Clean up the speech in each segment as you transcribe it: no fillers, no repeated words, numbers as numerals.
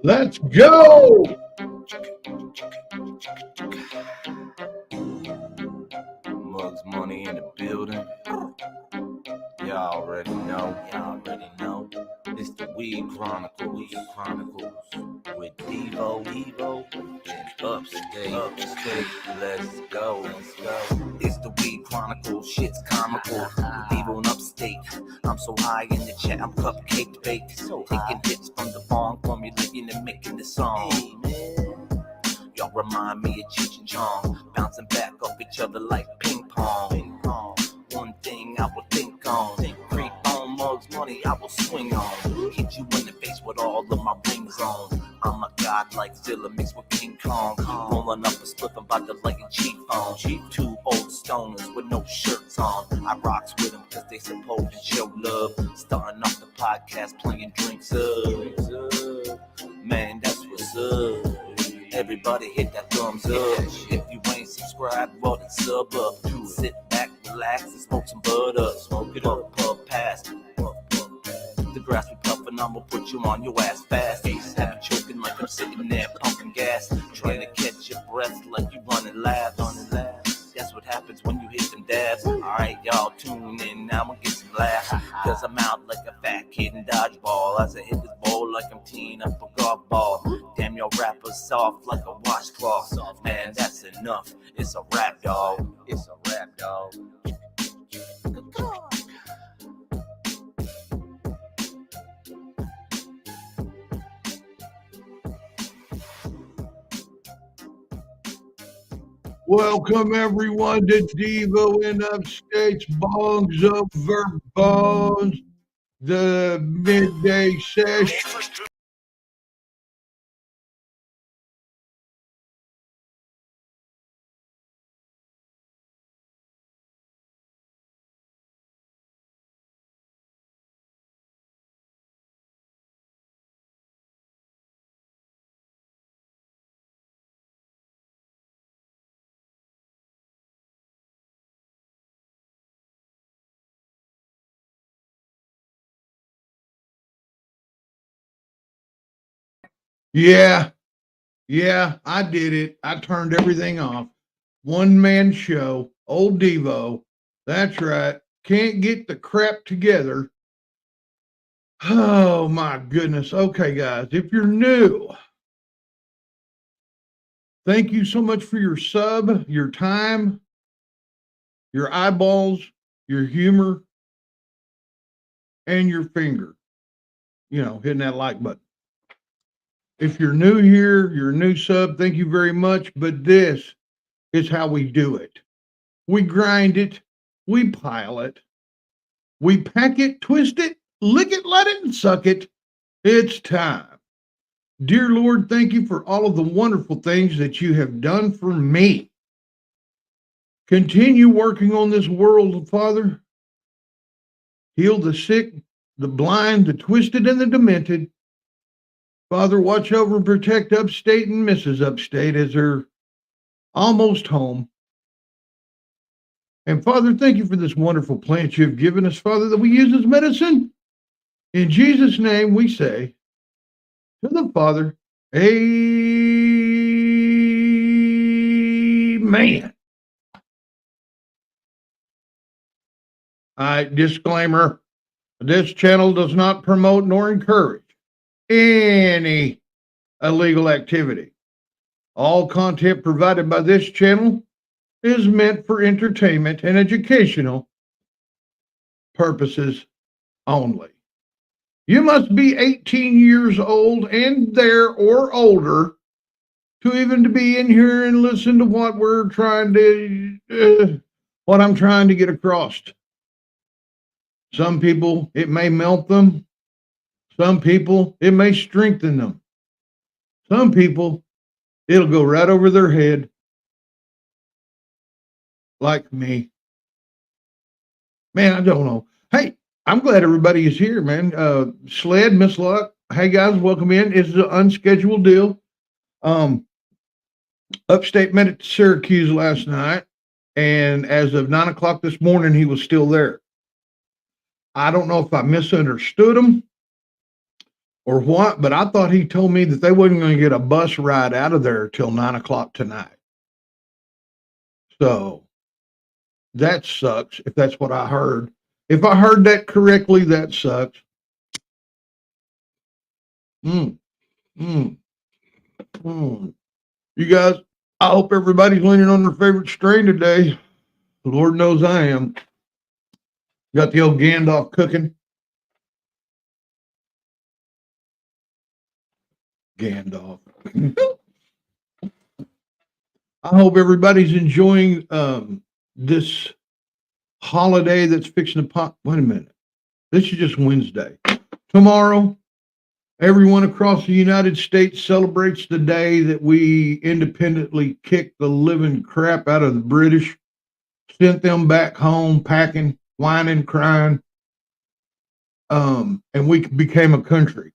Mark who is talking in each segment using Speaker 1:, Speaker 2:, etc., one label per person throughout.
Speaker 1: Let's go.
Speaker 2: Mugs Money in the building. Y'all already know. It's the Weed Chronicles. With Devo and Upstate. Let's go. It's the Weed Chronicles. Shit's comical. Devo and Upstate. I'm so high in the chat. I'm cupcake baked. Taking hits from the bong, formulating and making the song. Y'all remind me of Cheech and Chong, bouncing back off each other like ping pong. One thing I will think on, creep on Mugs Money I will swing on. Hit you in the face with all of my rings on. I'm a god like Zilla mixed with King Kong. Rolling up a spliff about the light and cheap on. Two old stoners with no shirts on. I rocks with them cause they supposed to show love. Starting off the podcast playing drinks up. Man, that's what's up. Everybody hit that thumbs up. If you ain't subscribed, well then sub up. Sit back, relax, and smoke some bud up. Smoke it up, puff past. The grass we puffin', I'ma put you on your ass fast. Have you choking like I'm sitting there pumping gas. Trying to catch your breath like you running laps. That's what happens when you hit them dabs. Alright, y'all tune in, now I'ma get some laughs. Cause I'm out like a fat kid in dodgeball. As I hit this bowl like I'm teeing up a golf ball. Damn, your rappers soft like a washcloth. Man, that's enough. It's a rap, dog.
Speaker 1: Welcome everyone to Devo and Upstate's Bongs Over Bones, the midday session. Yeah, I did it. I turned everything off. One man show, old Devo. That's right. Can't get the crap together. Oh my goodness. Okay, guys, if you're new, thank you so much for your sub, your time, your eyeballs, your humor, and your finger. Hitting that like button. If you're new here, you're a new sub, thank you very much. But this is how we do it. We grind it, we pile it, we pack it, twist it, lick it, let it, and suck it. It's time. Dear Lord, thank you for all of the wonderful things that you have done for me. Continue working on this world, Father. Heal the sick, the blind, the twisted, and the demented. Father, watch over and protect Upstate and Mrs. Upstate as they're almost home. And Father, thank you for this wonderful plant you've given us, Father, that we use as medicine. In Jesus' name we say to the Father, Amen. All right, disclaimer. This channel does not promote nor encourage any illegal activity. All content provided by this channel is meant for entertainment and educational purposes only. You must be 18 years old and there or older to even to be in here and listen to what I'm trying to get across. Some people, it may melt them. Some people, it may strengthen them. Some people, it'll go right over their head, like me. Man, I don't know. Hey, I'm glad everybody is here, man. Sled, Miss Luck. Hey guys, welcome in. It's an unscheduled deal. Upstate met at Syracuse last night, and as of 9 o'clock this morning, he was still there. I don't know if I misunderstood him or what, but I thought he told me that they wasn't going to get a bus ride out of there till 9 o'clock tonight. So that sucks if that's what I heard. If I heard that correctly, that sucks. Mm, mm, mm. You guys, I hope everybody's leaning on their favorite strain today. The Lord knows I am. Got the old Gandalf cooking. Gandalf. I hope everybody's enjoying this holiday that's fixing to pop. Wait a minute. This is just Wednesday. Tomorrow, everyone across the United States celebrates the day that we independently kicked the living crap out of the British, sent them back home packing, whining, crying, and we became a country.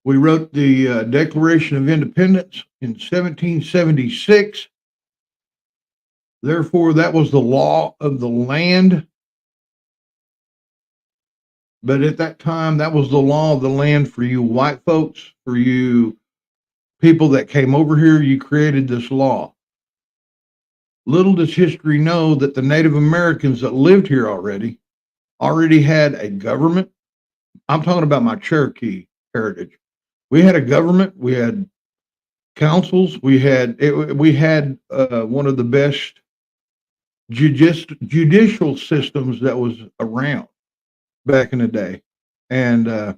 Speaker 1: We wrote the Declaration of Independence in 1776. Therefore, that was the law of the land. But at that time, that was the law of the land for you white folks, for you people that came over here. You created this law. Little does history know that the Native Americans that lived here already had a government. I'm talking about my Cherokee heritage. We had a government. We had councils. We had one of the best judicial systems that was around back in the day, and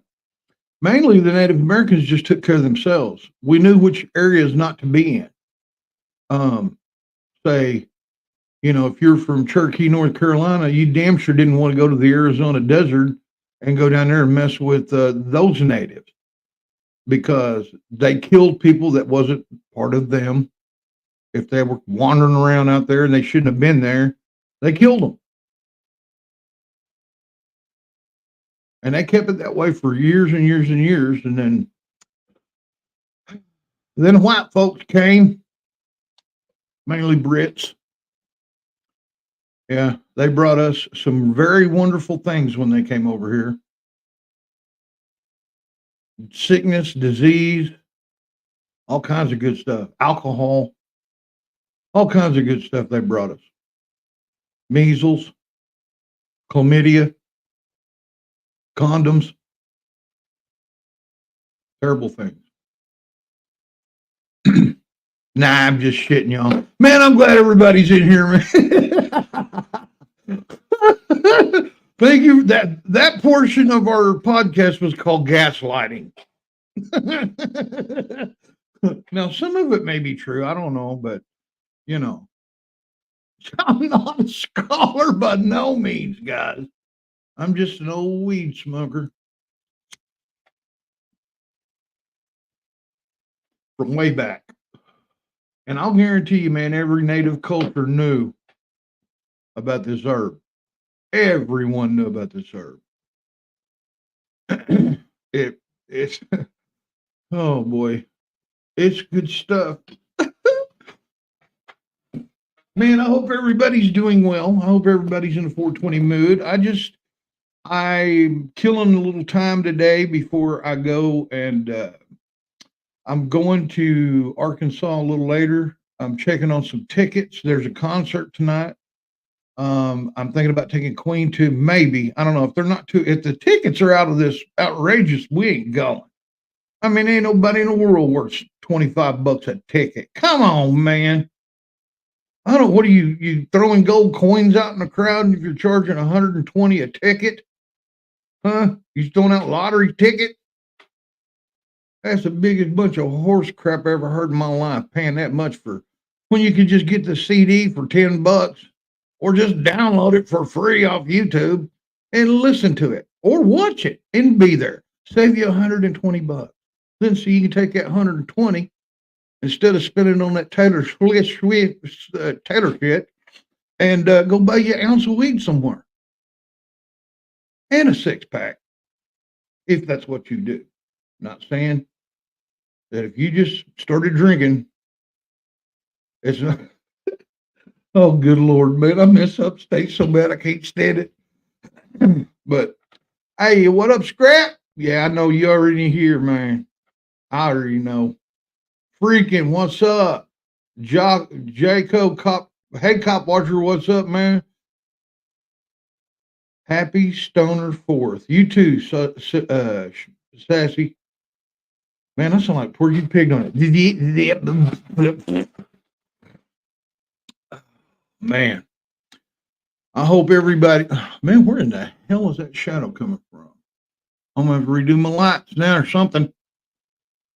Speaker 1: mainly the Native Americans just took care of themselves. We knew which areas not to be in. Say, if you're from Cherokee, North Carolina, you damn sure didn't want to go to the Arizona desert and go down there and mess with those natives, because they killed people that wasn't part of them. If they were wandering around out there and they shouldn't have been there, they killed them. And they kept it that way for years and years and years. And then white folks came, mainly Brits. Yeah, they brought us some very wonderful things when they came over here. Sickness, disease, all kinds of good stuff. Alcohol, all kinds of good stuff they brought us. Measles, chlamydia, condoms, terrible things. Nah, I'm just shitting y'all. Man, I'm glad everybody's in here, man. Thank you. That portion of our podcast was called gaslighting. Now, some of it may be true. I don't know, but I'm not a scholar by no means, guys. I'm just an old weed smoker from way back. And I'll guarantee you, man, every native culture knew about this herb. Everyone knew about this herb. It's oh boy, it's good stuff. Man, I hope everybody's doing well. I hope everybody's in a 420 mood. I'm killing a little time today before I go, and I'm going to Arkansas a little later. I'm checking on some tickets. There's a concert tonight. I'm thinking about taking Queen to, maybe. I don't know if they're not too. If the tickets are out of this outrageous, we ain't going. I mean, ain't nobody in the world worth $25 a ticket. Come on, man. I don't. What are you throwing gold coins out in the crowd if you're charging 120 a ticket? Huh? You throwing out lottery ticket? That's the biggest bunch of horse crap I ever heard in my life. Paying that much for when you could just get the CD for $10, or just download it for free off YouTube and listen to it, or watch it and be there. Save you $120. Then so you can take that 120 instead of spending on that Taylor Swift Taylor shit, and go buy you an ounce of weed somewhere and a 6-pack, if that's what you do. Not saying that if you just started drinking, it's not. Oh, good Lord, man, I miss upstate so bad I can't stand it. But hey, what up, Scrap? Yeah, I know you already here, man. I already know. Freaking, what's up? Jaco Cop, hey Cop Watcher, what's up, man? Happy Stoner Fourth. You too, Sassy. Man, I sound like Porky Pig on it. Man, I hope everybody. Man, where in the hell is that shadow coming from? I'm gonna have to redo my lights now or something.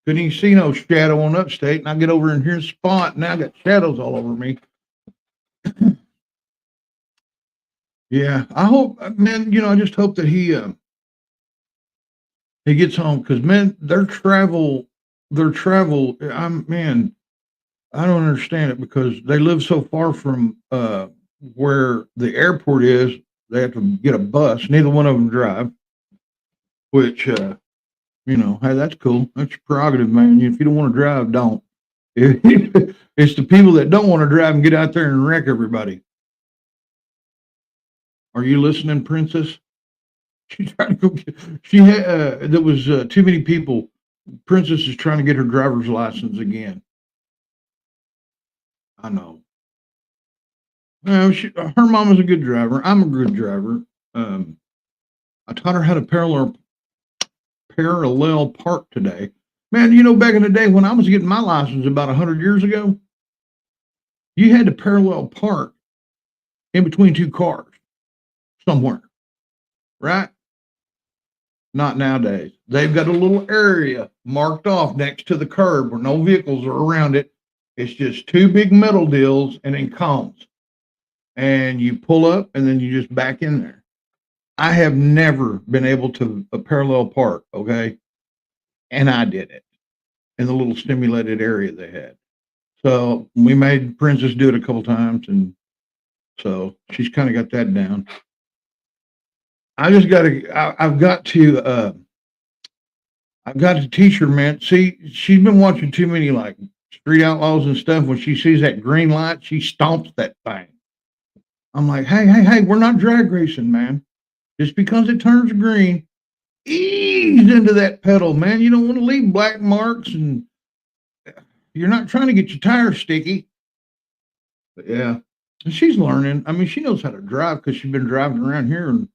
Speaker 1: Couldn't even see no shadow on Upstate, and I get over in here and spot. Now I got shadows all over me. Yeah, I hope, man. I just hope that he gets home because man, their travel. Man, I don't understand it because they live so far from where the airport is. They have to get a bus. Neither one of them drive, which hey, that's cool. That's your prerogative, man. If you don't want to drive, don't. It's the people that don't want to drive and get out there and wreck everybody. Are you listening, Princess? She tried to go get. She had. There was too many people. Princess is trying to get her driver's license again. I know. Her mom is a good driver. I'm a good driver. Um, I taught her how to parallel park today. Man, back in the day when I was getting my license about 100 years ago, you had to parallel park in between two cars somewhere, right? Not nowadays. They've got a little area marked off next to the curb where no vehicles are around it. It's just two big metal deals and then cones. And you pull up and then you just back in there. I have never been able to parallel park, okay? And I did it in the little stimulated area they had. So we made Princess do it a couple times, and so she's kind of got that down. I just got to. I've got to teach her, man. See, she's been watching too many like Street Outlaws and stuff. When she sees that green light, she stomps that thing. I'm like, hey, hey, hey, we're not drag racing, man. Just because it turns green, ease into that pedal, man. You don't want to leave black marks, and you're not trying to get your tires sticky. But yeah, and she's learning. I mean, she knows how to drive because she's been driving around here. And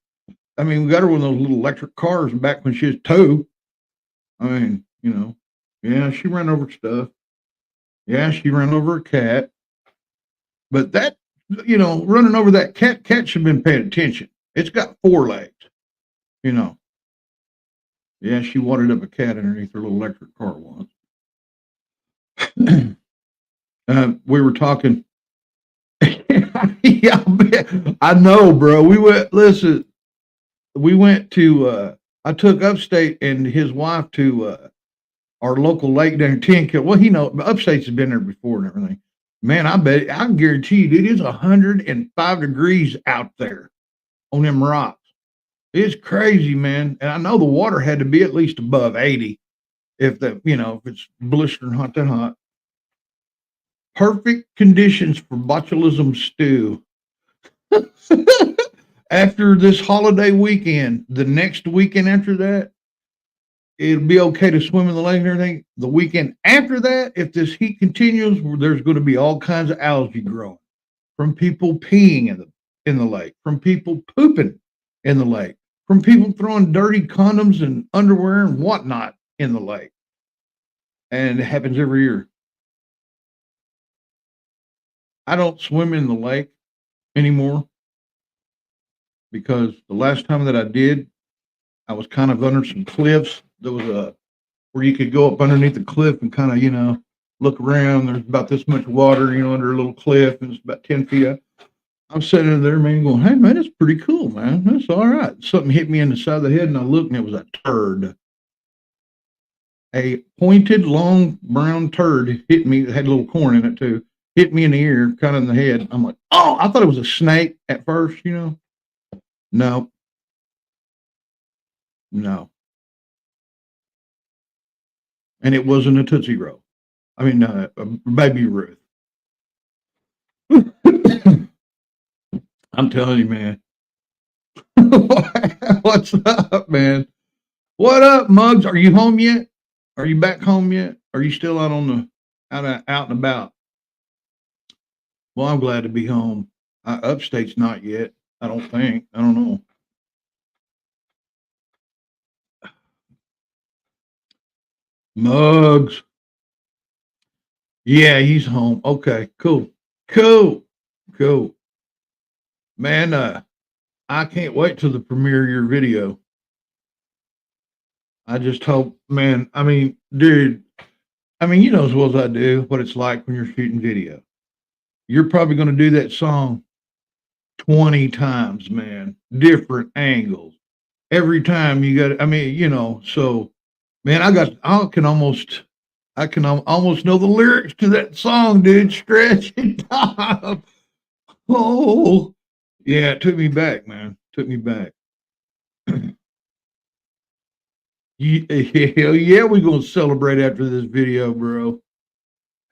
Speaker 1: I mean, we got her one of those little electric cars back when she was two. I mean, yeah, she ran over stuff. Yeah, she ran over a cat. But that, running over that cat should have been paying attention. It's got four legs, you know. Yeah, she watered up a cat underneath her little electric car once. We were talking. Yeah, I know, bro. We went to, I took Upstate and his wife to our local lake down in 10 Kill. Well, Upstate's has been there before and everything. Man, I guarantee you, it is 105 degrees out there on them rocks. It's crazy, man. And I know the water had to be at least above 80 if it's blistering hot that hot. Perfect conditions for botulism stew. After this holiday weekend, the next weekend after that, it'll be okay to swim in the lake and everything. The weekend after that, if this heat continues, there's going to be all kinds of algae growing from people peeing in the lake, from people pooping in the lake, from people throwing dirty condoms and underwear and whatnot in the lake. And it happens every year. I don't swim in the lake anymore because the last time that I did, I was kind of under some cliffs. There was a where you could go up underneath the cliff and kind of, look around. There's about this much water, under a little cliff, and it's about 10 feet up. I'm sitting there, man, going, hey, man, that's pretty cool, man. That's all right. Something hit me in the side of the head, and I looked, and it was a turd. A pointed, long, brown turd hit me. It had a little corn in it, too. Hit me in the ear, kind of in the head. I'm like, oh, I thought it was a snake at first, No, no. And it wasn't a Tootsie Roll. I mean, a Baby Ruth. I'm telling you, man. What's up, man? What up, Muggs? Are you home yet? Are you back home yet? Are you still out on the out and about? Well, I'm glad to be home. Upstate's not yet. I don't think. I don't know. Muggs. Yeah, he's home. Okay, cool. Cool. Cool. Man, I can't wait till the premiere of your video. I just hope, man. I mean, dude, I mean, you know as well as I do what it's like when you're shooting video. You're probably going to do that song 20 times, man, different angles. Every time you got, I mean, you know, so, man, I can almost know the lyrics to that song, dude. Stretch it out. Oh, yeah, it took me back, man. Took me back. Hell yeah, we're going to celebrate after this video, bro.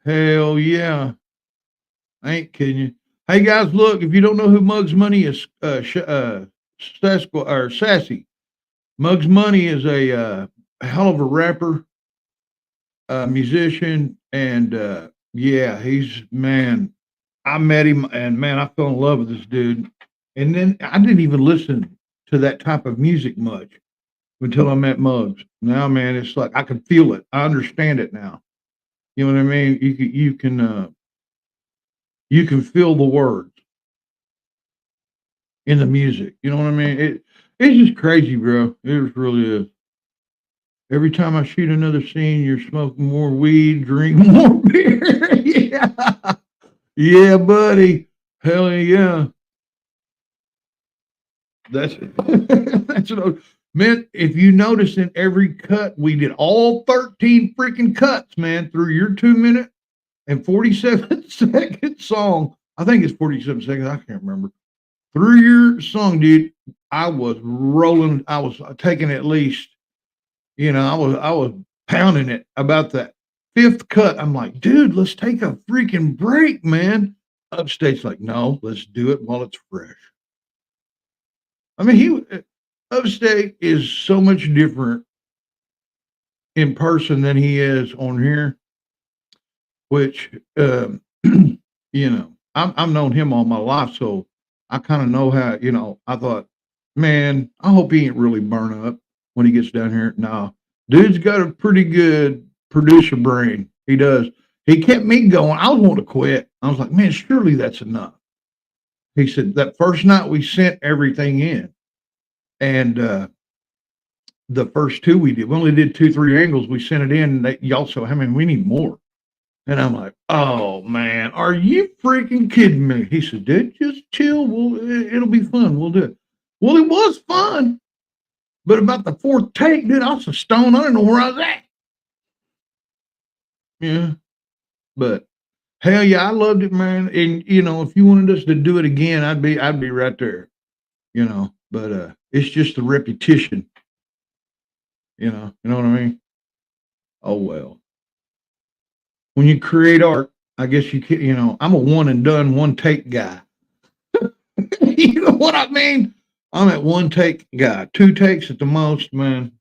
Speaker 1: Hell yeah. I ain't kidding you. Hey guys, look, if you don't know who Muggs Money is, Sassy. Muggs Money is a hell of a rapper, musician, and yeah, he's man. I met him, and man, I fell in love with this dude. And then I didn't even listen to that type of music much until I met Muggs. Now, man, it's like I can feel it. I understand it now. You know what I mean? You can feel the words in the music. You know what I mean? It's just crazy, bro. It really is. Every time I shoot another scene, you're smoking more weed, drink more beer. Yeah, yeah, buddy. Hell yeah. That's that's what man. If you notice in every cut, we did all 13 freaking cuts, man, through your 2 minute and 47-second song. I think it's 47 seconds. I can't remember. Through your song, dude, I was rolling. I was taking at least, I was pounding it about that fifth cut. I'm like, dude, let's take a freaking break, man. Upstate's like, no, let's do it while it's fresh. I mean, Upstate is so much different in person than he is on here, which, I've known him all my life. So I kind of know how, I thought, man, I hope he ain't really burn up when he gets down here. No, dude's got a pretty good producer brain. He does. He kept me going. I was wanting to quit. I was like, man, surely that's enough. He said that first night we sent everything in, and the first two we did, we only did 2, 3 angles. We sent it in. And y'all so, I mean, we need more. And I'm like, oh man, are you freaking kidding me? He said, dude, just chill. It'll be fun. We'll do it. Well, it was fun, but about the fourth take, dude, I was a stone. I didn't know where I was at. Yeah, but hell yeah, I loved it, man. And if you wanted us to do it again, I'd be right there. But it's just the repetition. You know what I mean? Oh well. When you create art, I guess you can. I'm a one and done, one take guy. You know what I mean? I'm at one take guy, 2 takes at the most, man.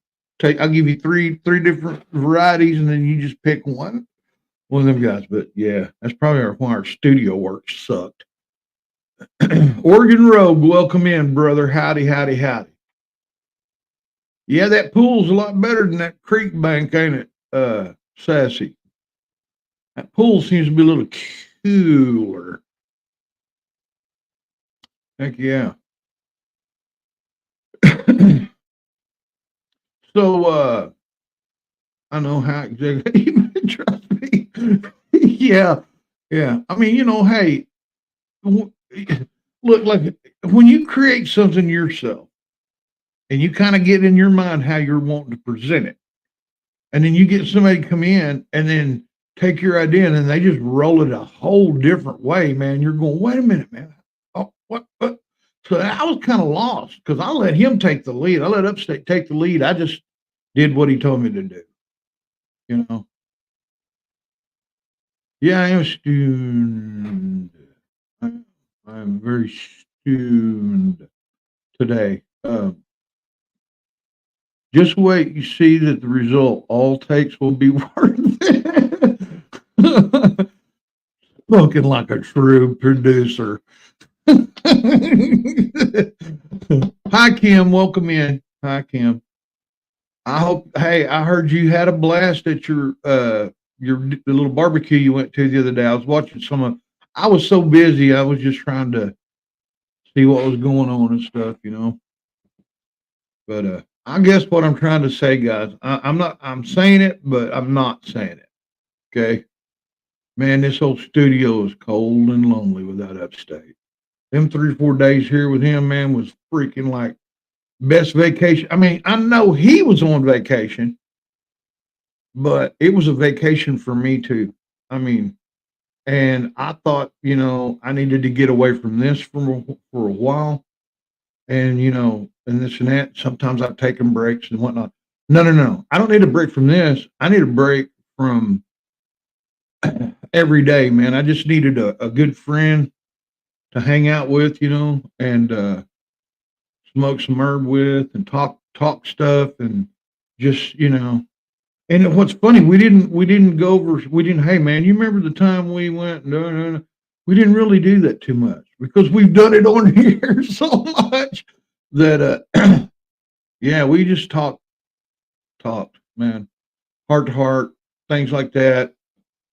Speaker 1: I'll give you three different varieties, and then you just pick one of them guys. But yeah, that's probably why our studio work sucked. Oregon Rogue, welcome in, brother. Howdy, howdy, howdy. Yeah, that pool's a lot better than that creek bank, ain't it? Sassy. That pool seems to be a little cooler. Heck yeah. So I know how exactly you trust me. Yeah, yeah. I mean, hey, look, like when you create something yourself and you kind of get in your mind how you're wanting to present it, and then you get somebody to come in and then take your idea and then they just roll it a whole different way, man. You're going, wait a minute, man. Oh, what? So I was kind of lost because I let him take the lead. I let Upstate take the lead. I just did what he told me to do. You know. Yeah, I am stoned. I'm very stoned today. Just wait, you see that the result all takes will be worth it. Looking like a true producer. Hi, Kim. Welcome in. Hi, Kim. I hope. Hey, I heard you had a blast at your the little barbecue you went to the other day. I was watching some of. I was so busy. I was just trying to see what was going on and stuff, you know. But I guess what I'm trying to say, guys, I'm not. I'm saying it, but I'm not saying it. Okay, man, this whole studio is cold and lonely without Upstate. Them 3 or 4 days here with him, man, was freaking like best vacation. I mean, I know he was on vacation, but it was a vacation for me too. I mean, and I thought, I needed to get away from this for a while, and and this and that. Sometimes I've taken breaks and whatnot. No, no, no. I don't need a break from this. I need a break from every day, man. I just needed a good friend to hang out with, and smoke some herb with and talk stuff and just, and what's funny, we didn't go over we didn't hey man, you remember the time we went, no, no, no. We didn't really do that too much because we've done it on here so much that yeah, we just talked, man, heart to heart, things like that,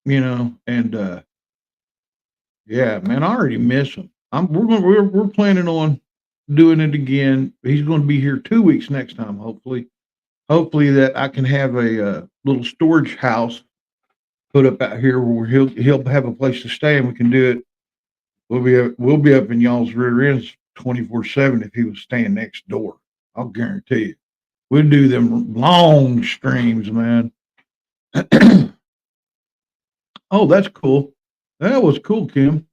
Speaker 1: and yeah, man, I already miss him. We're planning on doing it again. He's going to be here 2 weeks next time, hopefully. Hopefully that I can have a little storage house put up out here where he'll have a place to stay and we can do it. We'll be up in y'all's rear ends 24/7 if he was staying next door. I'll guarantee you. We'll do them long streams, man. Oh, that's cool. That was cool, Kim.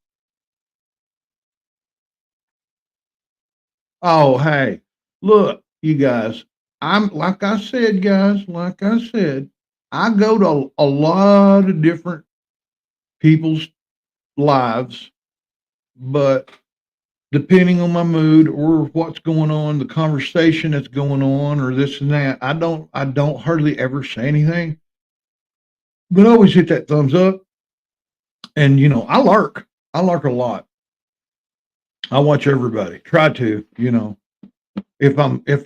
Speaker 1: Oh, hey, look, you guys. I'm like I said, guys. Like I said, I go to a lot of different people's lives, but depending on my mood or what's going on, the conversation that's going on, or this and that, I don't hardly ever say anything, but I always hit that thumbs up. And I lark a lot. I watch everybody. Try to, if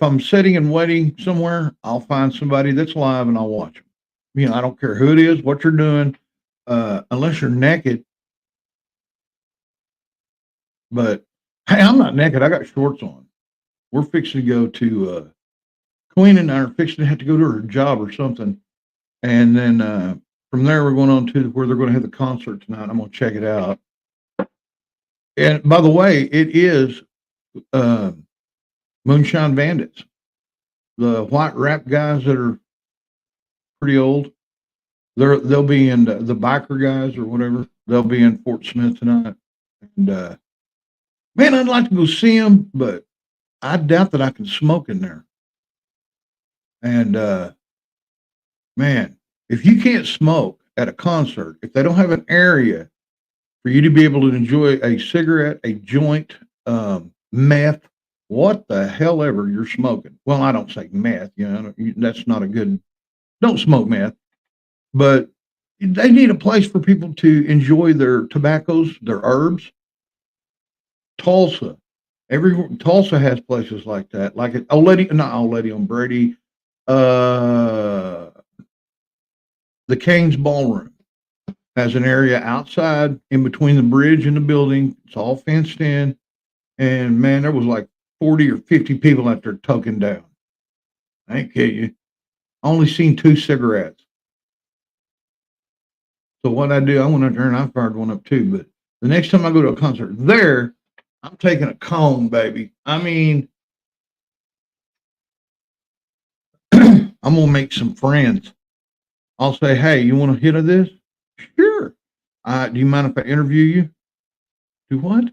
Speaker 1: I'm sitting and waiting somewhere, I'll find somebody that's live and I'll watch them. I don't care who it is, what you're doing, unless you're naked. But hey, I'm not naked. I got shorts on. We're fixing to go to Queen and I are fixing to have to go to her job or something, and then from there we're going on to where they're going to have the concert tonight. I'm going to check it out. And by the way, it is uh, Moonshine Bandits, the white rap guys that are pretty old. They'll be in the biker guys or whatever. They'll be in Fort Smith tonight. And man, I'd like to go see them, but I doubt that I can smoke in there. And man, if you can't smoke at a concert, if they don't have an area for you to be able to enjoy a cigarette, a joint, meth, what the hell ever you're smoking. Well, I don't say meth, that's not a good, don't smoke meth, but they need a place for people to enjoy their tobaccos, their herbs. Tulsa, Tulsa has places like that, like it, Old Lady, not Old Lady on Brady, uh, the Canes Ballroom has an area outside in between the bridge and the building. It's all fenced in. And man, there was like 40 or 50 people out there toking down. I ain't kidding you. I only seen 2 cigarettes. So what I do, I went out there and I fired one up too. But the next time I go to a concert there, I'm taking a cone, baby. I mean, I'm gonna make some friends. I'll say, hey, you want a hit of this? Sure. Do you mind if I interview you? Do what?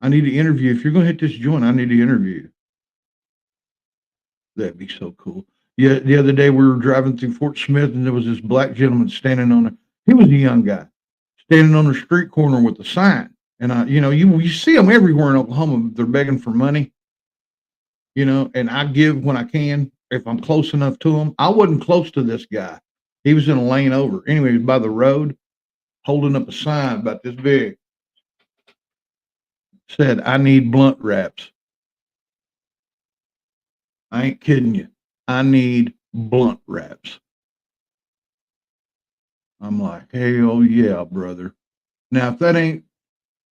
Speaker 1: I need to interview. If you're going to hit this joint, I need to interview you. That'd be so cool. Yeah, the other day we were driving through Fort Smith and there was this black gentleman standing on he was a young guy, standing on the street corner with a sign. And you see them everywhere in Oklahoma. They're begging for money, and I give when I can. if I'm close enough to him. I wasn't close to this guy. He was in a lane over. Anyway, he was by the road holding up a sign about this big. Said, I need blunt wraps. I ain't kidding you. I need blunt wraps. I'm like, hell yeah, brother. Now, if that ain't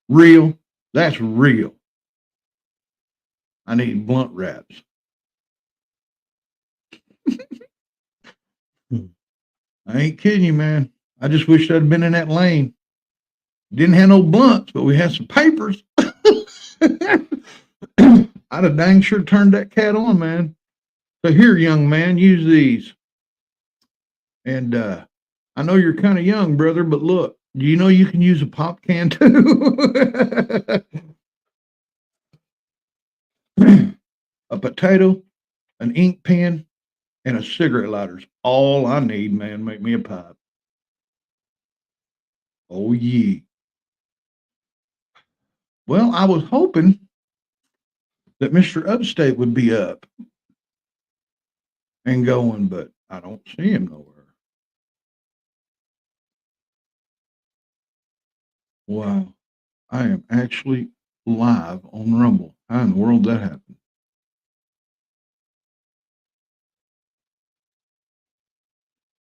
Speaker 1: real, that's real. I need blunt wraps. I ain't kidding you, man. I just wish I'd been in that lane. Didn't have no blunts, but we had some papers. I'd have dang sure turned that cat on, man. So here, young man, use these. And I know you're kind of young, brother, but look, do you know you can use a pop can too? A potato, an ink pen, and a cigarette lighter's all I need, man. Make me a pipe. Oh, yeah. Well, I was hoping that Mr. Upstate would be up and going, but I don't see him nowhere. Wow. I am actually live on Rumble. How in the world that happened?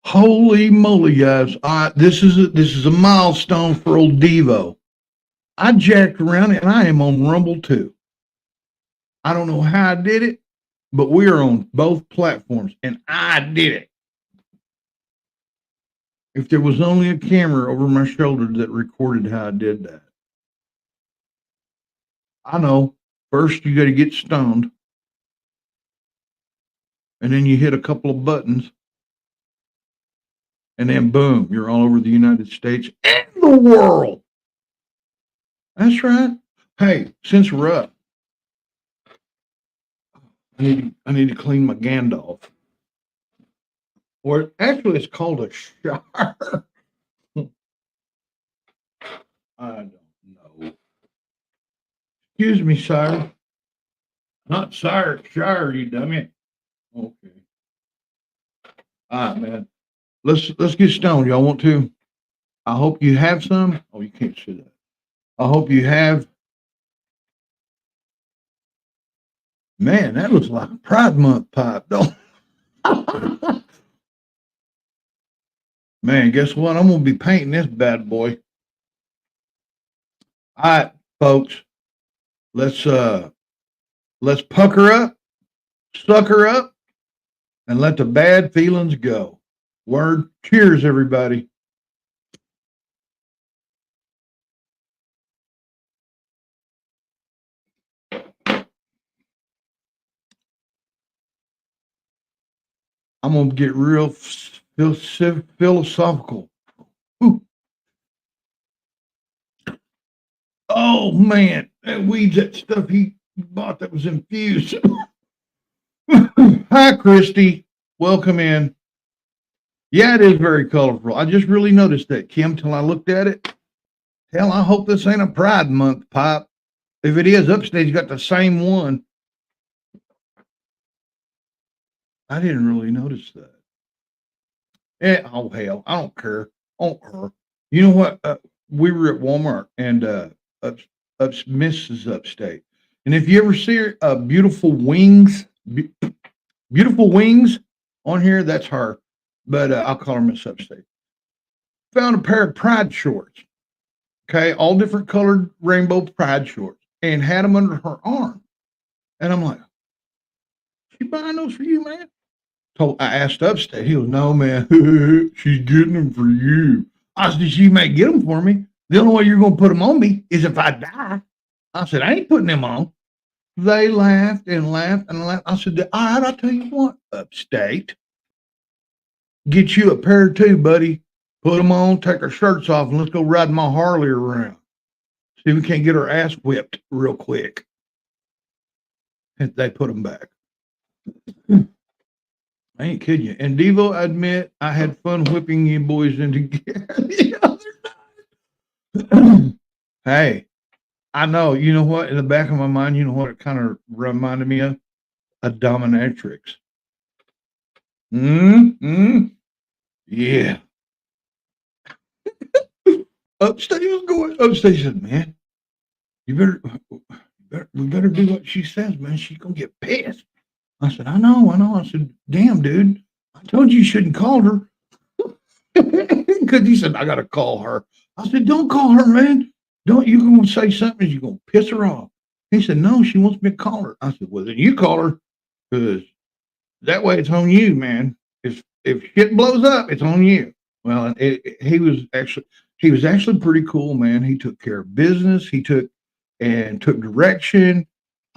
Speaker 1: Holy moly, guys. This is a milestone for old Devo. I jacked around and I am on Rumble too. I don't know how I did it, but we are on both platforms and I did it. If there was only a camera over my shoulder that recorded how I did that. I know. First, you got to get stoned, and then you hit a couple of buttons, and then boom, you're all over the United States and the world. That's right. Hey, since we're up, I need to clean my Gandalf. Or actually, it's called a shower. I don't know. Excuse me, sire. Not sire, shower, you dummy. Okay. All right, man. Let's get stoned. Y'all want to? I hope you have some. Oh, you can't see that. I hope you have. Man, that looks like a Pride Month pipe, don't? Man, guess what? I'm gonna be painting this bad boy. All right, folks. Let's pucker up, sucker up, and let the bad feelings go. Word. Cheers, everybody. I'm gonna get real philosophical. Ooh. Oh man, that weeds that stuff he bought that was infused. Hi, Christy. Welcome in. Yeah, it is very colorful. I just really noticed that, Kim, till I looked at it. Hell, I hope this ain't a Pride Month pipe. If it is, Upstate's got the same one. I didn't really notice that. Oh hell, I don't care. I don't care. You know what? We were at Walmart and Mrs. Upstate, and if you ever see beautiful wings, beautiful wings on here, that's her. But I'll call her Miss Upstate. Found a pair of Pride shorts. Okay, all different colored rainbow Pride shorts, and had them under her arm. And I'm like, she buying those for you, man? So I asked Upstate. He goes, no, man, she's getting them for you. I said, she may get them for me. The only way you're going to put them on me is if I die. I said, I ain't putting them on. They laughed and laughed and laughed. I said, all right, I'll tell you what, Upstate. Get you a pair too, buddy. Put them on, take our shirts off, and let's go ride my Harley around. See if we can't get our ass whipped real quick. And they put them back. I ain't kidding you. And Devo, I admit, I had fun whipping you boys into the other night. Hey, I know. You know what? In the back of my mind, you know what it kind of reminded me of? A dominatrix. Yeah. Upstate was going. Upstate said, "Man, you we better do what she says, man. She's gonna get pissed." I said, "I know, I know." I said, "Damn, dude, I told you shouldn't call her." Because he said, "I gotta call her." I said, "Don't call her, man. Don't you gonna say something? You're gonna piss her off." He said, "No, she wants me to call her." I said, "Well, then you call her, because that way it's on you, man. If shit blows up, it's on you." Well, he was actually pretty cool, man. He took care of business. He took direction.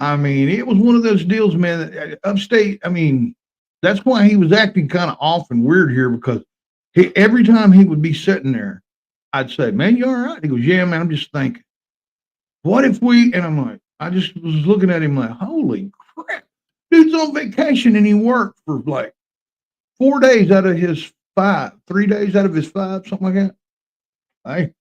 Speaker 1: I mean, it was one of those deals, man. Upstate. I mean, that's why he was acting kind of off and weird here, because every time he would be sitting there, I'd say, "Man, you all right?" He goes, "Yeah, man. I'm just thinking, what if we?" And I'm like, I just was looking at him like, "Holy crap, dude's on vacation and he worked for like 4 days out of his five, 3 days out of his five, something like that." Hey,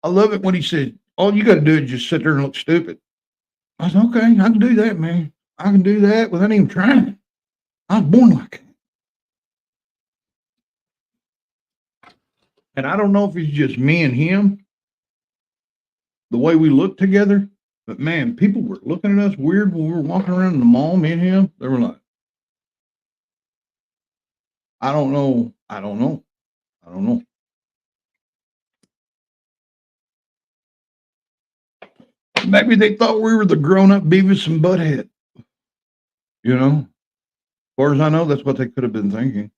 Speaker 1: I love it when he said, "All you got to do is just sit there and look stupid." I said, "Okay, I can do that, man. I can do that without even trying. I was born like it." And I don't know if it's just me and him, the way we look together, but man, people were looking at us weird when we were walking around in the mall, me and him. They were like, "I don't know. I don't know. I don't know." Maybe they thought we were the grown up Beavis and Butthead, you know? As far as I know, that's what they could have been thinking.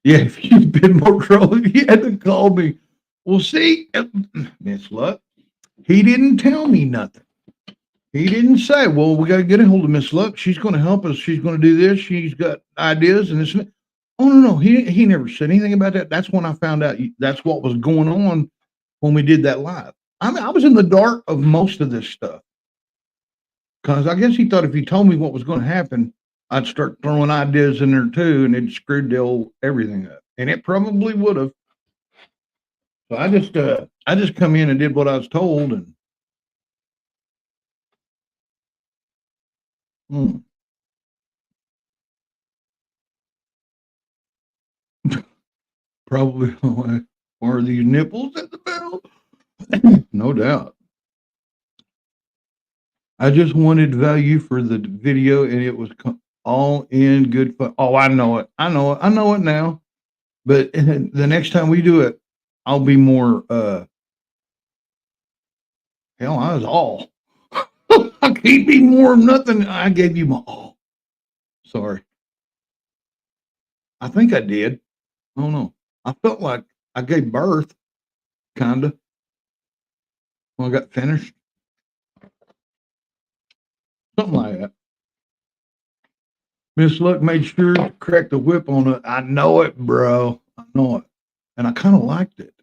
Speaker 1: Yeah, if you'd been more trouble, if you had to call me. Well, see, Miss Luck, he didn't tell me nothing. He didn't say, "Well, we got to get a hold of Miss Luck. She's going to help us. She's going to do this. She's got ideas and this." And that." Oh no, no, he never said anything about that. That's when I found out that's what was going on when we did that live. I mean, I was in the dark of most of this stuff, because I guess he thought if he told me what was going to happen, I'd start throwing ideas in there too, and it screwed the old everything up, and it probably would have. So I just come in and did what I was told, and mm, probably are these nipples at the bell? No doubt. I just wanted value for the video, and it was all in good fun. Oh, I know it. I know it. I know it now. But the next time we do it, I'll be more. Hell, I was all. I can't be more of nothing. I gave you my all. Sorry. I think I did. I don't know. I felt like I gave birth, kind of, when I got finished. Something like that. Miss Luck made sure to crack the whip on it. I know it, bro. I know it. And I kind of liked it.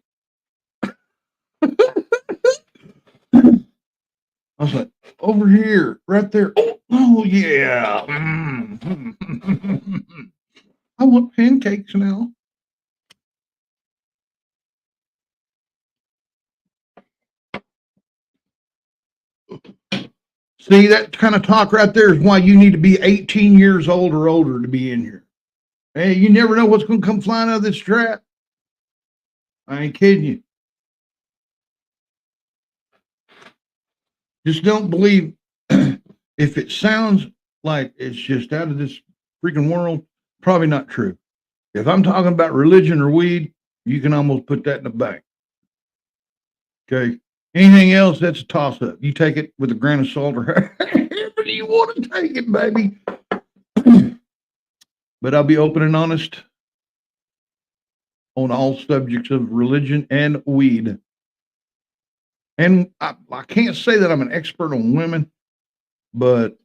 Speaker 1: I was like, "Over here, right there. Oh, oh yeah. I want pancakes now." See, that kind of talk right there is why you need to be 18 years old or older to be in here. Hey, you never know what's going to come flying out of this trap. I ain't kidding you. Just don't believe if it sounds like it's just out of this freaking world, probably not true. If I'm talking about religion or weed, you can almost put that in the bank. Okay. Anything else, that's a toss up. You take it with a grain of salt or however you want to take it, baby. But I'll be open and honest on all subjects of religion and weed. And I can't say that I'm an expert on women, but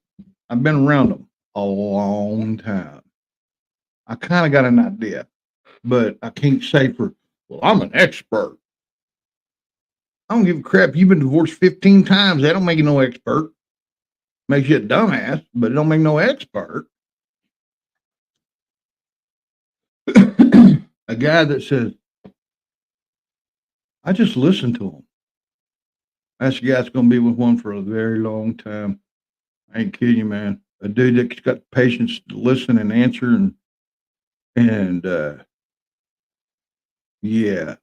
Speaker 1: I've been around them a long time. I kind of got an idea, but I can't say well, I'm an expert. I don't give a crap. You've been divorced 15 times. That don't make you no expert. Makes you a dumbass, but it don't make no expert. A guy that says, "I just listen to him. That's a guy that's going to be with one for a very long time. I ain't kidding you, man. A dude that's got patience to listen and answer, and yeah,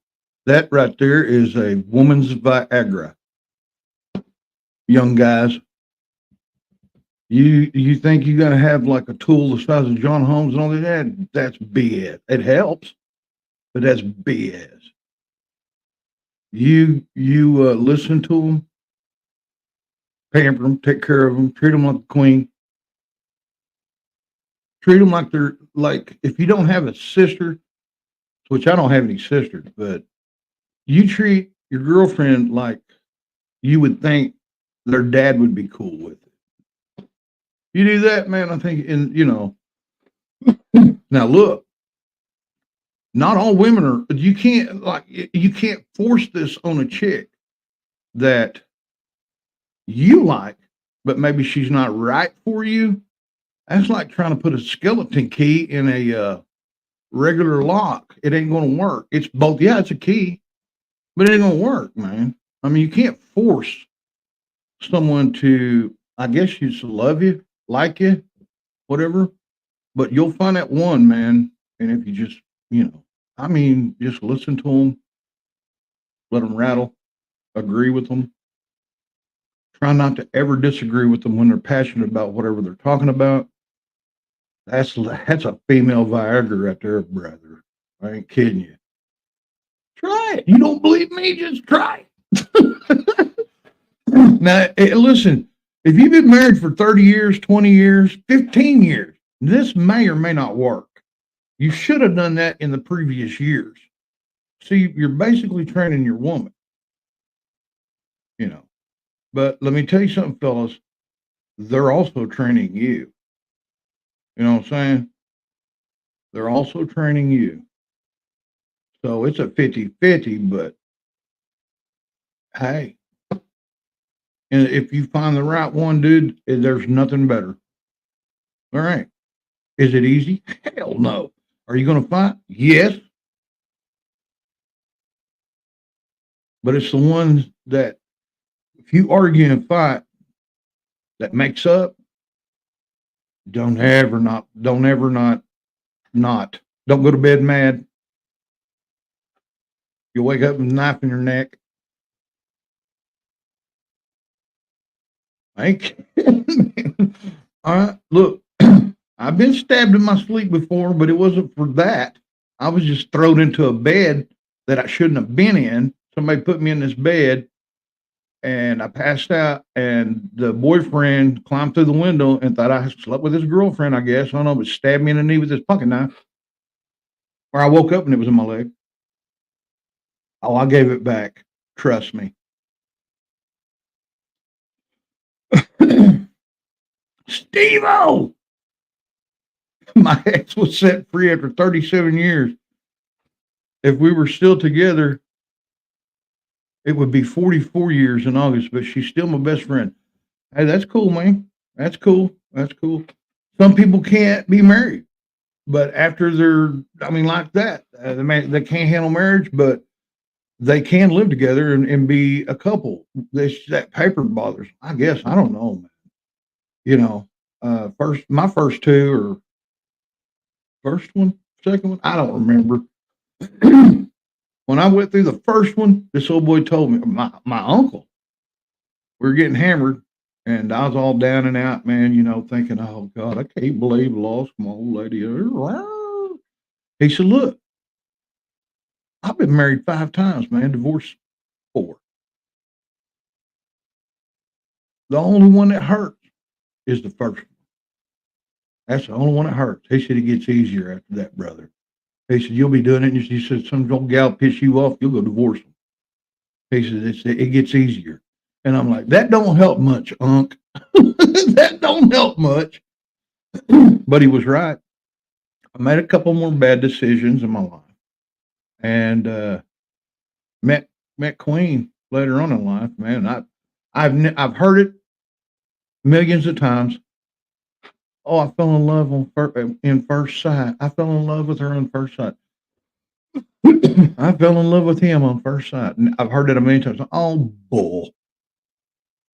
Speaker 1: that right there is a woman's Viagra. Young guys, you think you're gonna have like a tool the size of John Holmes and all that? That's BS. It helps, but that's BS. You listen to them, pamper them, take care of them, treat them like a queen, treat them like they're like if you don't have a sister, which I don't have any sisters, but you treat your girlfriend like you would think their dad would be cool with it. You do that, man. I think, and now look, not all women are. You can't like you can't force this on a chick that you like, but maybe she's not right for you. That's like trying to put a skeleton key in a regular lock. It ain't going to work. It's both. Yeah, it's a key, but it ain't going to work, man. I mean, you can't force someone to, I guess, you to love you, like you, whatever. But you'll find that one, man. And if you just, I mean, just listen to them, let them rattle, agree with them. Try not to ever disagree with them when they're passionate about whatever they're talking about. That's a female Viagra right there, brother. I ain't kidding you. Try it. You don't believe me? Just try it. Now, listen, if you've been married for 30 years, 20 years, 15 years, this may or may not work. You should have done that in the previous years. See, you're basically training your woman, But let me tell you something, fellas. They're also training you. You know what I'm saying? They're also training you. So it's a 50-50, but hey, and if you find the right one, dude, there's nothing better. All right. Is it easy? Hell no. Are you going to fight? Yes. But it's the ones that, if you argue and fight, that makes up, don't ever not, don't go to bed mad. You'll wake up with a knife in your neck. Thank you. All right. Look, I've been stabbed in my sleep before, but it wasn't for that. I was just thrown into a bed that I shouldn't have been in. Somebody put me in this bed and I passed out, and the boyfriend climbed through the window and thought I slept with his girlfriend, I guess. I don't know, but stabbed me in the knee with his pocket knife. Or I woke up and it was in my leg. Oh, I gave it back. Trust me. Steve-O! My ex was set free after 37 years. If we were still together, it would be 44 years in August, but she's still my best friend. Hey, that's cool, man. That's cool. That's cool. Some people can't be married, but after like that, they can't handle marriage, but they can live together and be a couple. That paper bothers. I guess I don't know, man. My first two, or first one, second one, I don't remember. When I went through the first one, this old boy told me, my uncle, we were getting hammered, and I was all down and out, man, thinking, oh God, I can't believe I lost my old lady. He said, look, I've been married 5 times, man, divorced 4. The only one that hurts is the first one. That's the only one that hurts. He said it gets easier after that, brother. He said, you'll be doing it. And he said, some old gal piss you off, you'll go divorce them. He said, it gets easier. And I'm like, that don't help much, Unc. That don't help much. But he was right. I made a couple more bad decisions in my life. And met Queen later on in life, man. I've heard it millions of times. Oh, I fell in love in first sight. I fell in love with her on first sight. I fell in love with him on first sight. And I've heard it a million times. Oh, bull.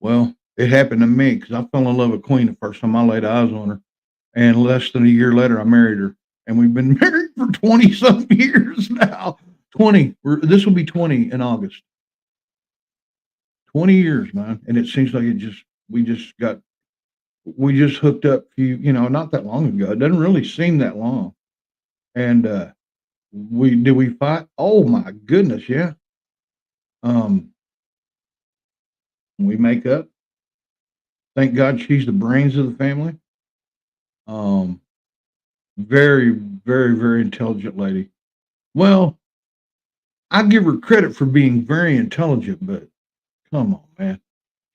Speaker 1: Well, it happened to me because I fell in love with Queen the first time I laid eyes on her. And less than a year later, I married her. And we've been married for 20 some years now. 20. This will be 20 in August. 20 years, man. And it seems like we just hooked up not that long ago. It doesn't really seem that long. And did we fight? Oh my goodness, yeah. Um, we make up. Thank God she's the brains of the family. Um, very, very, very intelligent lady. Well, I give her credit for being very intelligent, but come on, man.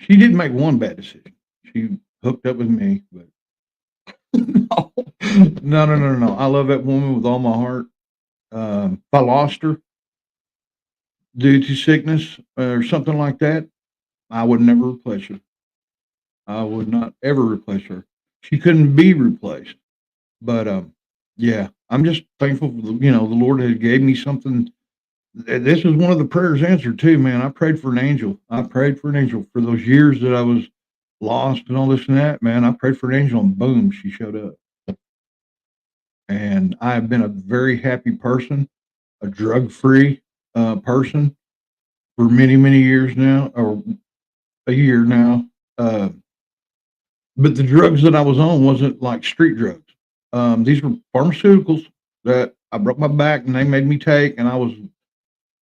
Speaker 1: She didn't make one bad decision. She hooked up with me, but no, no. I love that woman with all my heart. If I lost her due to sickness or something like that, I would never replace her. I would not ever replace her. She couldn't be replaced. But yeah, I'm just thankful for the Lord has gave me something. This was one of the prayers answered too, man. I prayed for an angel. I prayed for an angel for those years that I was lost and all this and that, man. I prayed for an angel and boom, she showed up. And I've been a very happy person, a drug-free person for many, many years now, or a year now. But the drugs that I was on wasn't like street drugs. These were pharmaceuticals that I broke my back and they made me take, and I was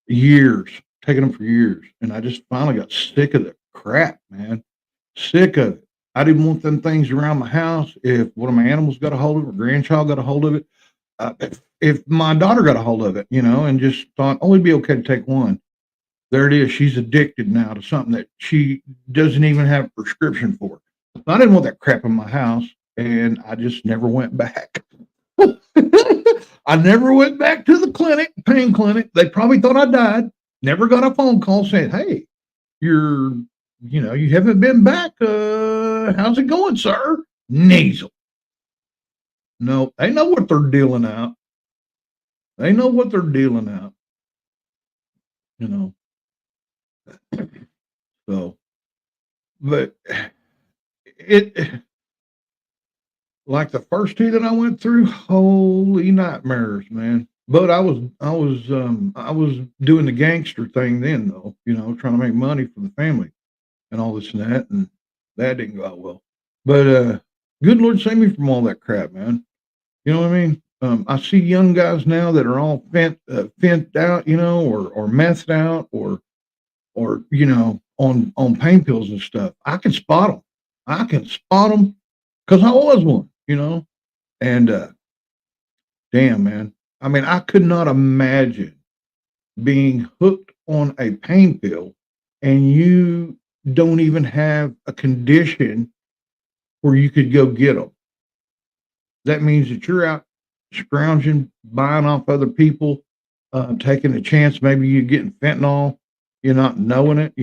Speaker 1: years taking them for years, and I just finally got sick of the crap, man. Sick of it. I didn't want them things around my house. If one of my animals got a hold of it, or grandchild got a hold of it, if my daughter got a hold of it, and just thought, oh, it'd be okay to take one. There it is. She's addicted now to something that she doesn't even have a prescription for. So I didn't want that crap in my house, and I just never went back. I never went back to the pain clinic. They probably thought I died. Never got a phone call saying, hey, you haven't been back. How's it going, sir? Nasal. No, they know what they're dealing out. They know what they're dealing out. So, but it, like the first two that I went through, holy nightmares, man. But I was doing the gangster thing then, though, trying to make money for the family and all this and that didn't go out well. But good Lord save me from all that crap, man. You know what I mean? I see young guys now that are all fent out, or methed out, or on pain pills and stuff. I can spot them. I can spot them because I was one, and damn, man. I mean, I could not imagine being hooked on a pain pill and you don't even have a condition where you could go get them. That means that you're out scrounging, buying off other people, taking a chance. Maybe you're getting fentanyl, you're not knowing it,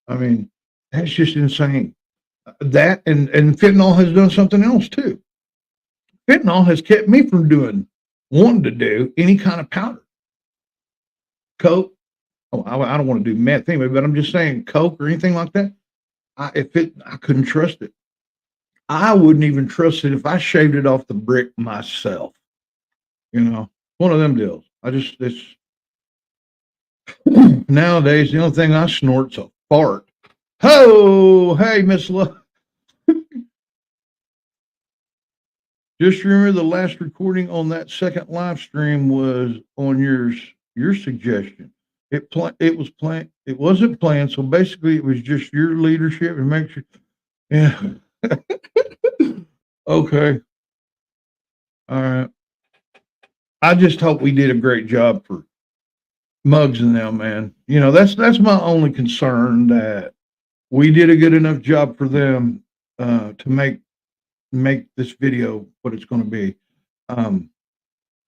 Speaker 1: I mean, that's just insane. That and fentanyl has done something else too. Fentanyl has kept me from wanting to do any kind of powder. Coke. Oh, I don't want to do meth anyway, but I'm just saying Coke or anything like that. I couldn't trust it. I wouldn't even trust it if I shaved it off the brick myself. One of them deals. It's nowadays the only thing I snort's a fart. Oh, hey, Miss Love. Just remember the last recording on that second live stream was on your suggestion. It was planned. It wasn't planned. So basically, it was just your leadership and make sure. Yeah. Okay. All right. I just hope we did a great job for Muggs and them, man. That's my only concern, that we did a good enough job for them to make this video what it's going to be.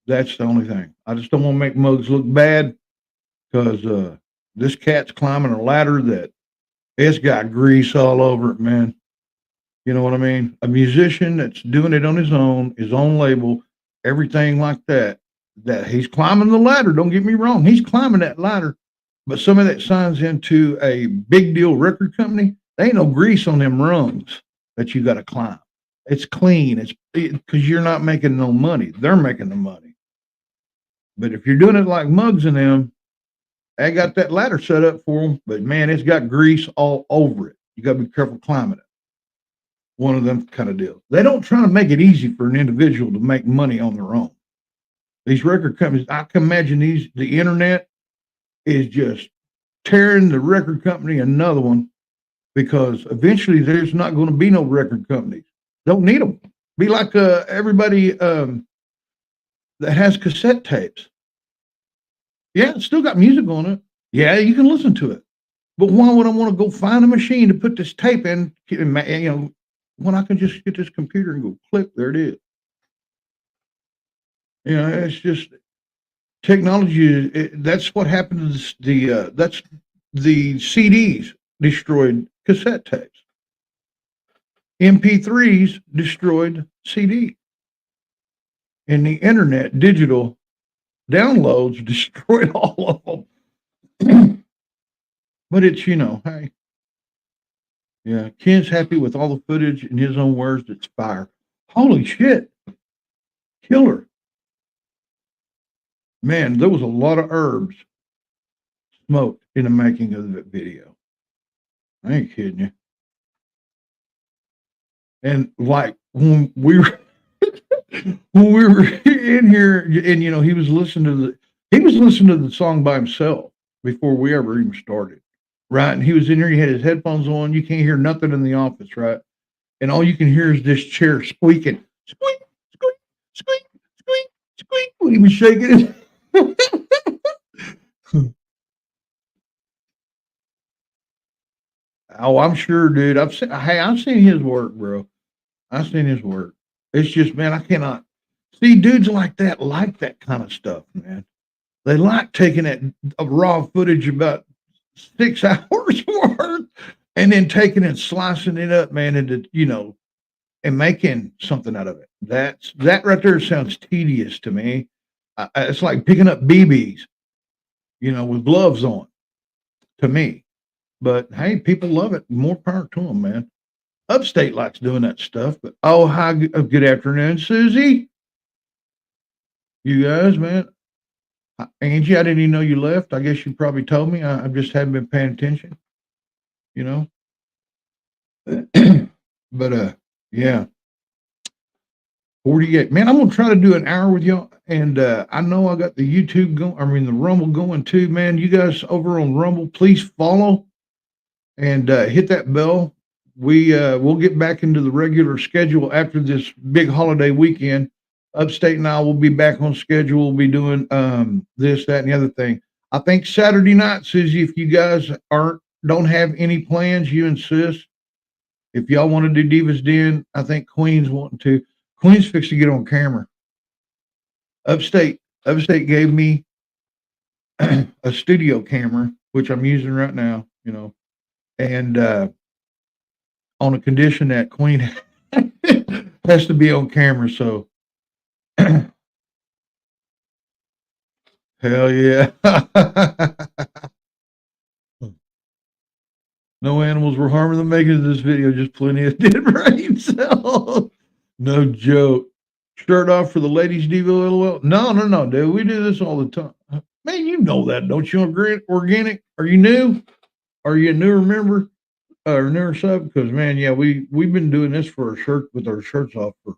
Speaker 1: That's the only thing. I just don't want to make Muggs look bad, because this cat's climbing a ladder that it's got grease all over it, man. You know what I mean? A musician that's doing it on his own label, everything like that he's climbing the ladder. Don't get me wrong. He's climbing that ladder, but somebody that signs into a big deal record company, There ain't no grease on them rungs that you got to climb. It's clean. It's because you're not making no money. They're making the money. But if you're doing it like Mugs and them, I got that ladder set up for them, but man, it's got grease all over it. You got to be careful climbing it. One of them kind of deals. They don't try to make it easy for an individual to make money on their own. These record companies, I can imagine the internet is just tearing the record company another one because eventually there's not going to be no record companies. Don't need them. Be like everybody that has cassette tapes. Yeah, it's still got music on it. Yeah, you can listen to it. But why would I want to go find a machine to put this tape in, when I can just get this computer and go click, there it is. It's just technology. That's what happened to that's the CDs destroyed cassette tapes. MP3s destroyed CD. And the internet, digital downloads destroyed all of them. But it's, hey. Yeah, Ken's happy with all the footage. In his own words, it's fire. Holy shit. Killer. Man, there was a lot of herbs smoked in the making of that video. I ain't kidding you. And like when we were in here, and he was listening to the song by himself before we ever even started, right? And he was in here. He had his headphones on. You can't hear nothing in the office, right? And all you can hear is this chair squeaking, squeak, squeak, squeak, squeak, squeak. When he was shaking it. Oh, I'm sure, dude. I've seen his work, bro. I've seen his work. It's just, man, I cannot see dudes like that kind of stuff, man. They like taking that raw footage about 6 hours worth and then taking it and slicing it up, man, into, and making something out of it. That right there sounds tedious to me. It's like picking up BBs, with gloves on, to me. But hey, people love it. More power to them, man. Upstate likes doing that stuff. But hi, good afternoon, Susie. You guys, man. Angie, I didn't even know you left. I guess you probably told me. I just haven't been paying attention. But yeah. 48. Man, I'm gonna try to do an hour with y'all. And I know I got the YouTube going, the Rumble going too, man. You guys over on Rumble, please follow and hit that bell. We'll get back into the regular schedule after this big holiday weekend. Upstate and I will be back on schedule. We'll be doing this, that, and the other thing. I think Saturday night, Susie, if you guys don't have any plans, you insist. If y'all want to do Divas Den, I think Queen's wanting to. Queen's fixed to get on camera. Upstate gave me a studio camera, which I'm using right now, and on a condition that Queen has to be on camera. So, hell yeah. No animals were harmed in the making of this video, just plenty of dead brain cells. No joke. Shirt off for the ladies, Devo, LOL. No, dude. We do this all the time. Man, you know that, don't you? Organic? Are you new? Are you a newer member or newer sub? Because, man, yeah, we've been doing this for with our shirts off for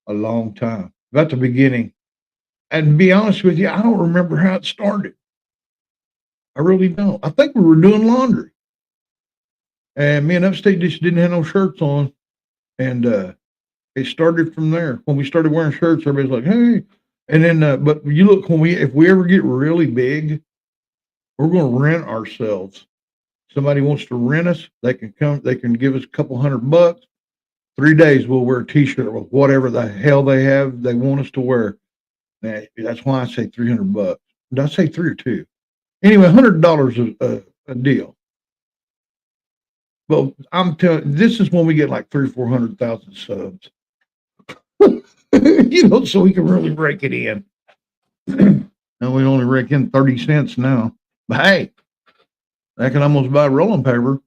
Speaker 1: a long time. About the beginning. And to be honest with you, I don't remember how it started. I really don't. I think we were doing laundry. And me and Upstate just didn't have no shirts on. And it started from there. When we started wearing shirts, everybody's like, hey. And then, but you look, if we ever get really big, we're going to rent ourselves. Somebody wants to rent us, they can come, they can give us a couple $100. 3 days, we'll wear a t-shirt with whatever the hell they want us to wear. That's why I say $300. Did I say 3 or 2? Anyway, $100 a deal. But I'm telling you, this is when we get like 300,000 or 400,000 subs. So we can really break it in. And we only rake in 30 cents now. But hey, I can almost buy rolling paper.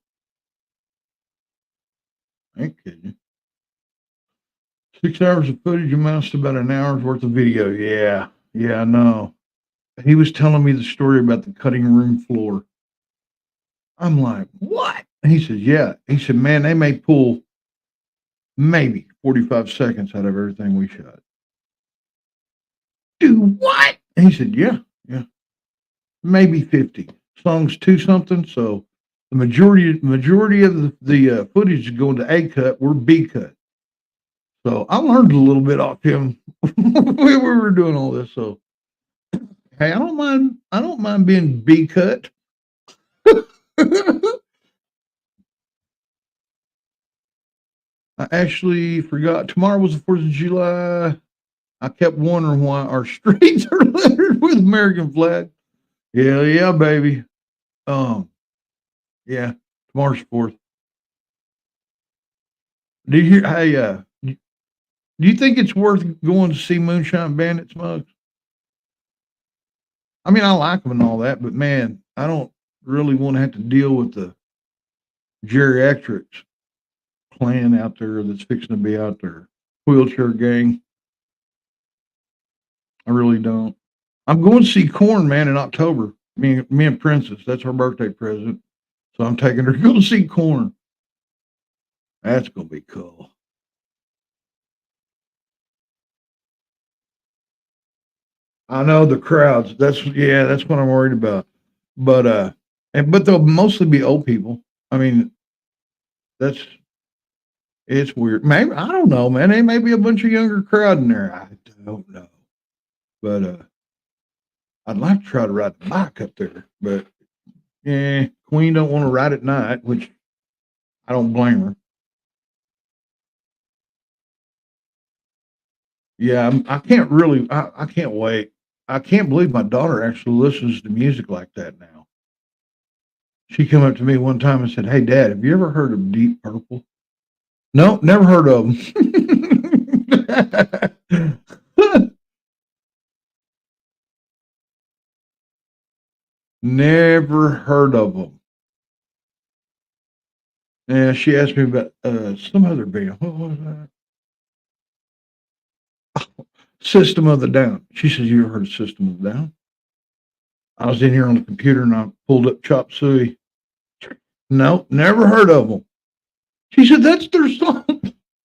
Speaker 1: I ain't kidding you. 6 hours of footage amounts to about an hour's worth of video. Yeah. Yeah, I know. He was telling me the story about the cutting room floor. I'm like, what? He says, yeah. He said, man, they may pull maybe 45 seconds out of everything we shot. Do what? And he said, yeah, yeah, maybe 50. Songs two something. So the majority of the footage is going to A cut. We're B cut. So I learned a little bit off him we were doing all this. So hey, I don't mind. I don't mind being B cut. I actually forgot tomorrow was the 4th of July. I kept wondering why our streets are littered with American flag. Yeah, yeah, baby. Um, yeah, tomorrow's 4th. Do you hear? Hey, do you think it's worth going to see Moonshine Bandit Smugs? I mean, I like them and all that, but man, I don't really want to have to deal with the geriatrics clan out there that's fixing to be out there. Wheelchair gang. I really don't. I'm going to see Corn, man, in October. Me and Princess. That's her birthday present. So I'm taking her to go see Corn. That's gonna be cool. I know the crowds. That's what I'm worried about. But but they'll mostly be old people. I mean, that's it's weird. Maybe I don't know, man. There may be a bunch of younger crowd in there. I don't know. But I'd like to try to ride the bike up there. But yeah, Queen don't want to ride at night, which I don't blame her. Yeah, I can't really. I can't wait. I can't believe my daughter actually listens to music like that now. She came up to me one time and said, "Hey, Dad, have you ever heard of Deep Purple?" No, never heard of them. Never heard of them. And she asked me about some other band. What was that? System of the Down. She says, "You ever heard of System of the Down?" I was in here on the computer and I pulled up Chop Suey. No, never heard of them. She said, "That's their song."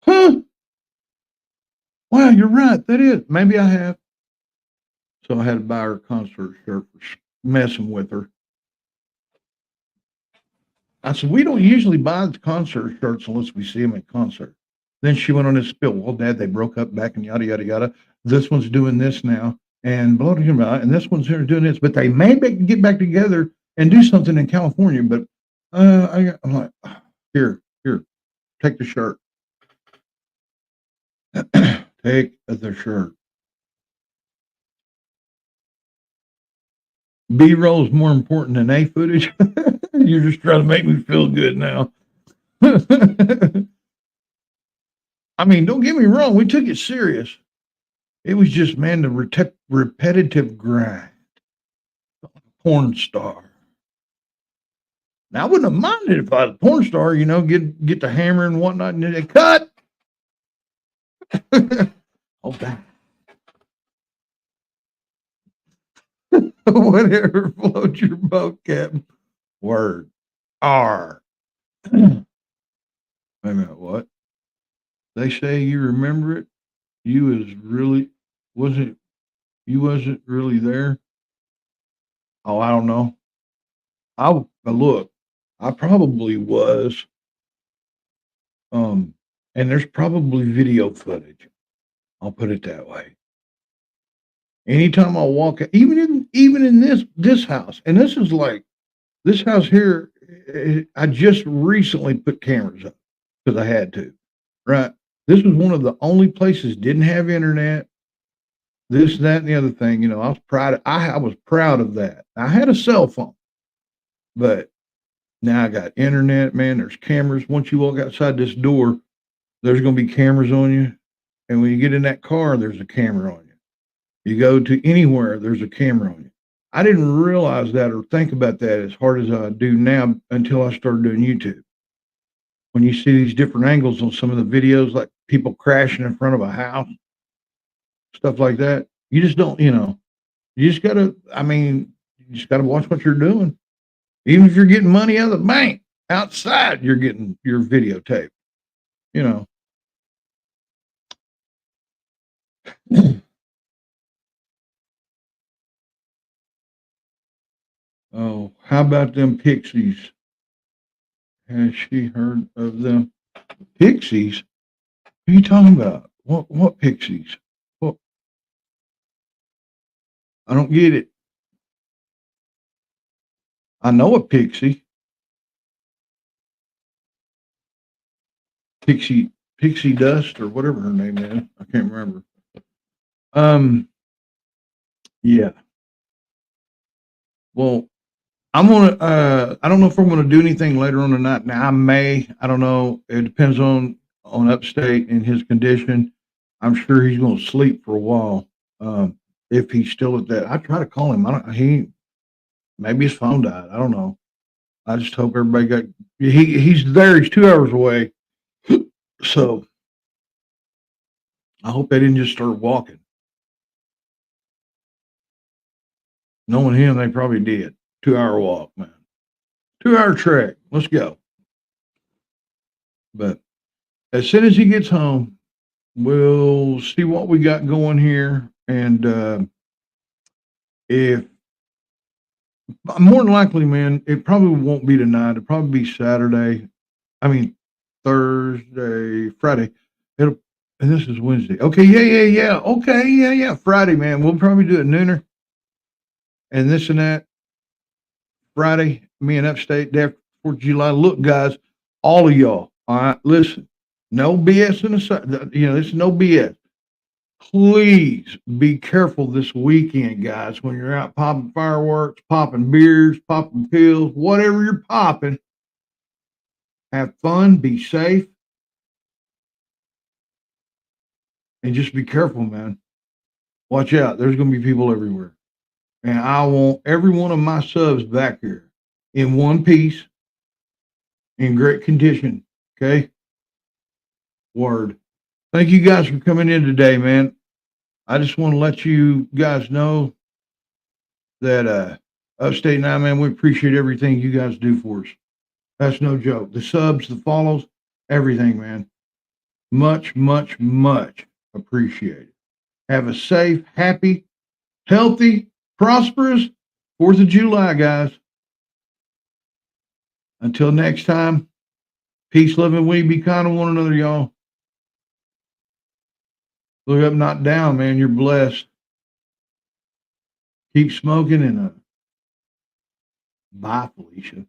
Speaker 1: Huh? Wow, you're right. That is. Maybe I have. So I had to buy her a concert shirt for messing with her. I said, "We don't usually buy the concert shirts unless we see them at concert." Then she went on this spiel. Well, Dad, they broke up back and yada, yada, yada. This one's doing this now and blah, blah, blah. And this one's here doing this. But they may get back together and do something in California. But I'm like, here, take the shirt. Take the shirt. B roll is more important than A footage. You're just trying to make me feel good now. I mean, don't get me wrong. We took it serious. It was just, man, the repetitive grind. Porn star. Now, I wouldn't have minded if I was a porn star, get the hammer and whatnot, and then they cut. Oh, that. Whatever floats your boat, Captain. Word. R. Wait a minute, what? They say you remember it. Wasn't you wasn't really there. Oh, I don't know. Look, I probably was. Um, and there's probably video footage. I'll put it that way. Anytime I walk, even in this house, and this house here, I just recently put cameras up because I had to. Right, this was one of the only places didn't have internet. This, that, and the other thing. I was proud. I was proud of that. I had a cell phone, but now I got internet. Man, there's cameras. Once you walk outside this door, there's going to be cameras on you, and when you get in that car, there's a camera on you. You go to anywhere, there's a camera on you. I didn't realize that or think about that as hard as I do now until I started doing YouTube. when you see these different angles on some of the videos, like people crashing in front of a house, stuff like that. You just don't, you just gotta. I mean, you just gotta watch what you're doing. Even if you're getting money out of the bank, outside, you're getting your videotape. You know. Oh, how about them pixies? Has she heard of them? Pixies? What are you talking about? What pixies? What? I don't get it. I know a pixie. Pixie Dust or whatever her name is. I can't remember. Um, yeah. Well, I'm gonna. I don't know if I'm gonna do anything later on tonight. Now I may. I don't know. It depends on Upstate and his condition. I'm sure he's gonna sleep for a while. If he's still at that, I try to call him. I don't. He maybe his phone died. I don't know. I just hope everybody got. He's there. He's 2 hours away. So I hope they didn't just start walking. Knowing him, they probably did. 2 hour walk, man. 2 hour trek. Let's go. But as soon as he gets home, we'll see what we got going here. And if more than likely, man, it probably won't be tonight. It'll probably be Saturday. I mean, Thursday, Friday. It'll, and this is Wednesday. Okay, yeah. Okay, yeah. Friday, man. We'll probably do it nooner and this and that. Friday, me and Upstate, day after 4th of July. Look, guys, all of y'all, all right, listen, no BS in the side. This is no BS. Please be careful this weekend, guys, when you're out popping fireworks, popping beers, popping pills, whatever you're popping. Have fun, be safe, and just be careful, man. Watch out. There's going to be people everywhere. And I want every one of my subs back here in one piece, in great condition. Okay? Word. Thank you guys for coming in today, man. I just want to let you guys know that Upstate Now, man, we appreciate everything you guys do for us. That's no joke. The subs, the follows, everything, man. Much, much, much appreciated. Have a safe, happy, healthy, prosperous 4th of July, guys. Until next time, peace, love, and we be kind to one another, y'all. Look up, not down, man. You're blessed. Keep smoking and bye, Felicia.